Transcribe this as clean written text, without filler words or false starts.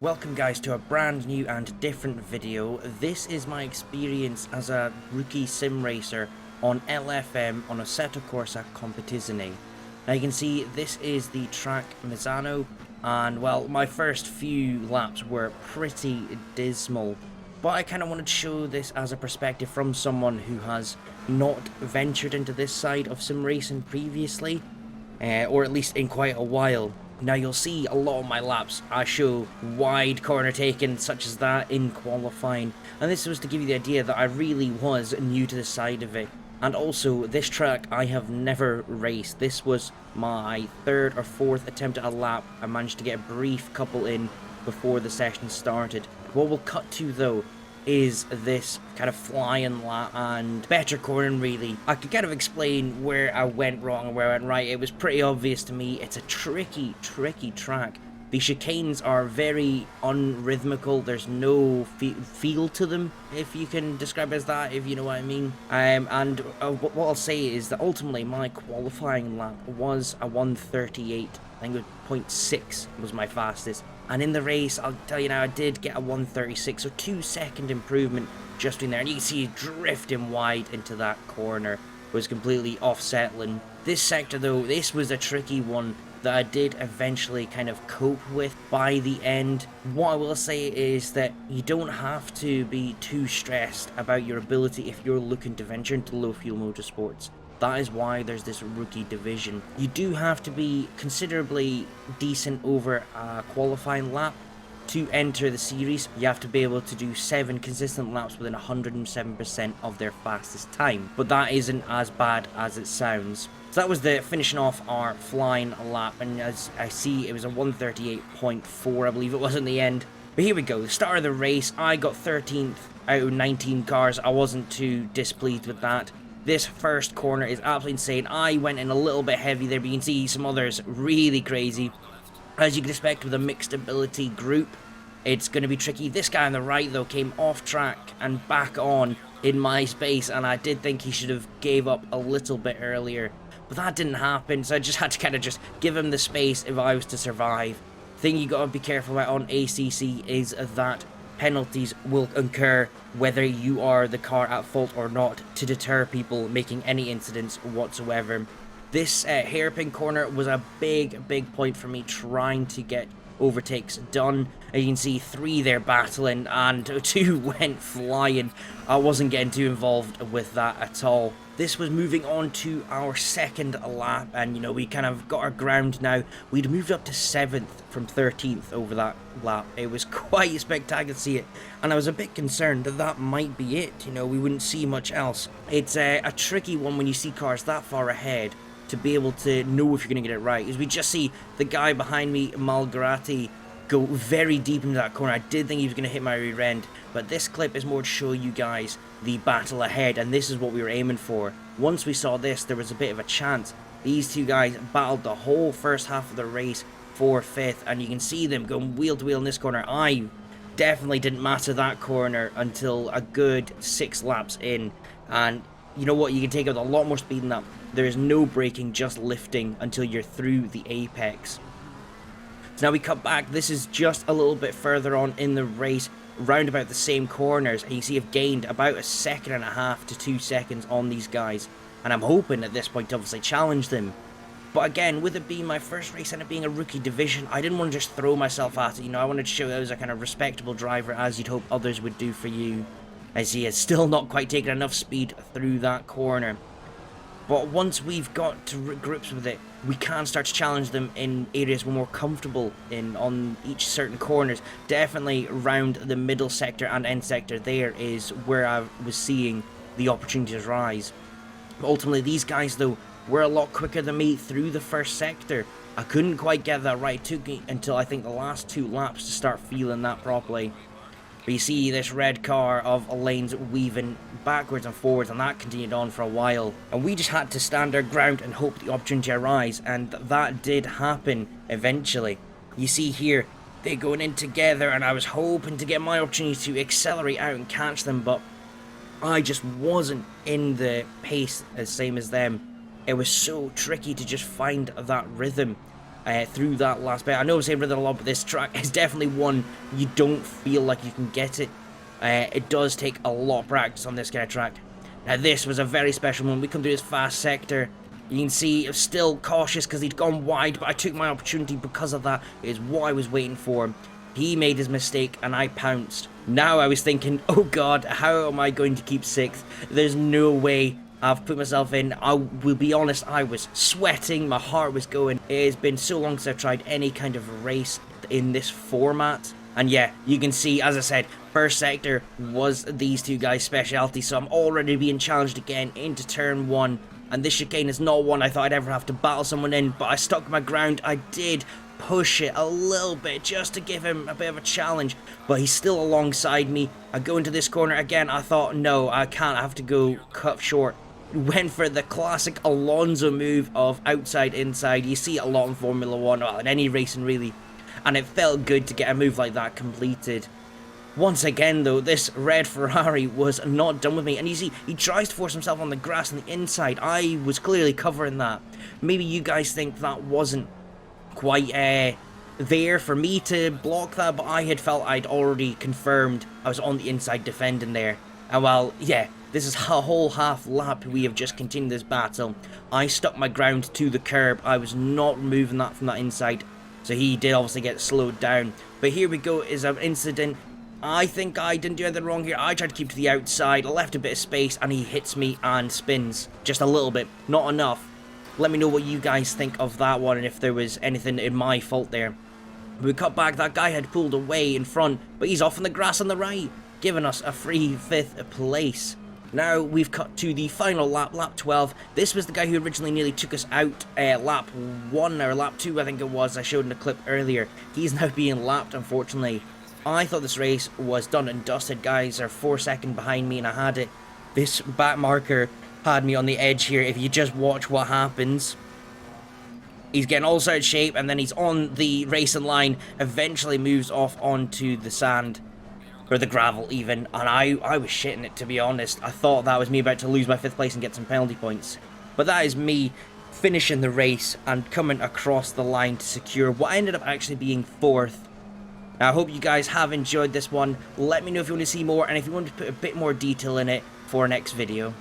Welcome guys to a brand new and different video. This is my experience as a rookie sim racer on LFM on Assetto Corsa Competizone. Now you can see this is the track Misano, and well, my first few laps were pretty dismal, but I kind of wanted to show this as a perspective from someone who has not ventured into this side of sim racing previously, or at least in quite a while. Now you'll see a lot of my laps I show wide corner taken such as that in qualifying, and this was to give you the idea that I really was new to the side of it. And also, this track I have never raced. This was my third or fourth attempt at a lap. I managed to get a brief couple in before the session started. What we'll cut to though is this kind of flying lap and better cornering really. I could kind of explain where I went wrong and where I went right. It was pretty obvious to me. It's a tricky track. The chicanes are very unrhythmical. There's no feel to them, if you can describe it as that, if you know what I mean. What I'll say is that ultimately my qualifying lap was a 1:38. I think it was 0.6 was my fastest. And in the race, I'll tell you now, I did get a 1:36, so 2-second improvement just in there. And you can see drifting wide into that corner was completely offsettling. This sector though, this was a tricky one that I did eventually kind of cope with by the end. What I will say is that you don't have to be too stressed about your ability if you're looking to venture into low fuel motorsports. That is why there's this rookie division. You do have to be considerably decent over a qualifying lap to enter the series. You have to be able to do 7 consistent laps within 107% of their fastest time. But that isn't as bad as it sounds. So that was the finishing off our flying lap, and as I see it was a 1:38.4 I believe it was in the end. But here we go, the start of the race. I got 13th out of 19 cars. I wasn't too displeased with that. This first corner is absolutely insane. I went in a little bit heavy there, but you can see some others really crazy. As you can expect with a mixed ability group, it's going to be tricky. This guy on the right though came off track and back on in my space, and I did think he should have gave up a little bit earlier. But that didn't happen, so I just had to kind of just give him the space if I was to survive. Thing you gotta be careful about on ACC is that penalties will occur whether you are the car at fault or not, to deter people making any incidents whatsoever. This hairpin corner was a big point for me trying to get overtakes done. You can see 3 there battling and 2 went flying. I wasn't getting too involved with that at all. This was moving on to our second lap, and you know, we kind of got our ground now. We'd moved up to 7th from 13th over that lap. It was quite spectacular to see it, and I was a bit concerned that that might be it. You know, we wouldn't see much else. It's a tricky one when you see cars that far ahead to be able to know if you're going to get it right. As we just see the guy behind me, Malgrati, go very deep into that corner. I did think he was going to hit my rear end, but this clip is more to show you guys the battle ahead, and this is what we were aiming for. Once we saw this, there was a bit of a chance. These two guys battled the whole first half of the race for 5th, and you can see them going wheel to wheel in this corner. I definitely didn't master that corner until a good 6 laps in, and you know what, you can take out a lot more speed than that. There is no braking, just lifting until you're through the apex. So now we cut back. This is just a little bit further on in the race, round about the same corners, and you see I've gained about 1.5 seconds to 2 seconds on these guys, and I'm hoping at this point to obviously challenge them. But again, with it being my first race and it being a rookie division, I didn't want to just throw myself at it. You know, I wanted to show I was a kind of respectable driver, as you'd hope others would do for you, as he has still not quite taken enough speed through that corner. But once we've got to grips with it, we can start to challenge them in areas we're more comfortable in on each certain corners. Definitely around the middle sector and end sector there is where I was seeing the opportunities rise. But ultimately these guys though were a lot quicker than me through the first sector. I couldn't quite get that right. It took me until I think the last 2 laps to start feeling that properly. But you see this red car of lanes weaving backwards and forwards, and that continued on for a while. And we just had to stand our ground and hope the opportunity arise, and that did happen eventually. You see here, they're going in together, and I was hoping to get my opportunity to accelerate out and catch them, but I just wasn't in the pace as same as them. It was so tricky to just find that rhythm. through that last bit. I know I'm saying rather a lot, but this track is definitely one you don't feel like you can get it. It does take a lot of practice on this kind of track. Now this was a very special moment. We come through this fast sector. You can see I'm still cautious because he'd gone wide, but I took my opportunity because of that. It is what I was waiting for. He made his mistake and I pounced. Now I was thinking, oh god, how am I going to keep 6th? There's no way I've put myself in. I will be honest, I was sweating, my heart was going. It has been so long since I've tried any kind of race in this format. And yeah, you can see, as I said, first sector was these two guys' specialty, so I'm already being challenged again into turn 1. And this chicane is not one I thought I'd ever have to battle someone in, but I stuck my ground. I did push it a little bit just to give him a bit of a challenge, but he's still alongside me. I go into this corner again. I thought, no, I can't, I have to go cut short. Went for the classic Alonso move of outside inside. You see it a lot in Formula 1, well, in any racing really, and it felt good to get a move like that completed. Once again though, this red Ferrari was not done with me, and you see he tries to force himself on the grass on the inside. I was clearly covering that. Maybe you guys think that wasn't quite there for me to block that, but I had felt I'd already confirmed I was on the inside defending there. And well, yeah, this is a whole half lap we have just continued this battle. I stuck my ground to the curb. I was not moving that from that inside, so he did obviously get slowed down. But here we go, is an incident. I think I didn't do anything wrong here. I tried to keep to the outside, I left a bit of space, and he hits me and spins. Just a little bit, not enough. Let me know what you guys think of that one, and if there was anything in my fault there. We cut back, that guy had pulled away in front, but he's off on the grass on the right, giving us a free 5th place. Now we've cut to the final lap, lap 12. This was the guy who originally nearly took us out lap 1, or lap 2 I think it was, I showed in the clip earlier. He's now being lapped, unfortunately. I thought this race was done and dusted. Guys are 4 seconds behind me and I had it. This back marker had me on the edge here. If you just watch what happens, he's getting all out of shape and then he's on the racing line, eventually moves off onto the sand, or the gravel even, and I was shitting it, to be honest. I thought that was me about to lose my 5th place and get some penalty points, but that is me finishing the race and coming across the line to secure what ended up actually being 4th. Now, I hope you guys have enjoyed this one. Let me know if you want to see more and if you want to put a bit more detail in it for our next video.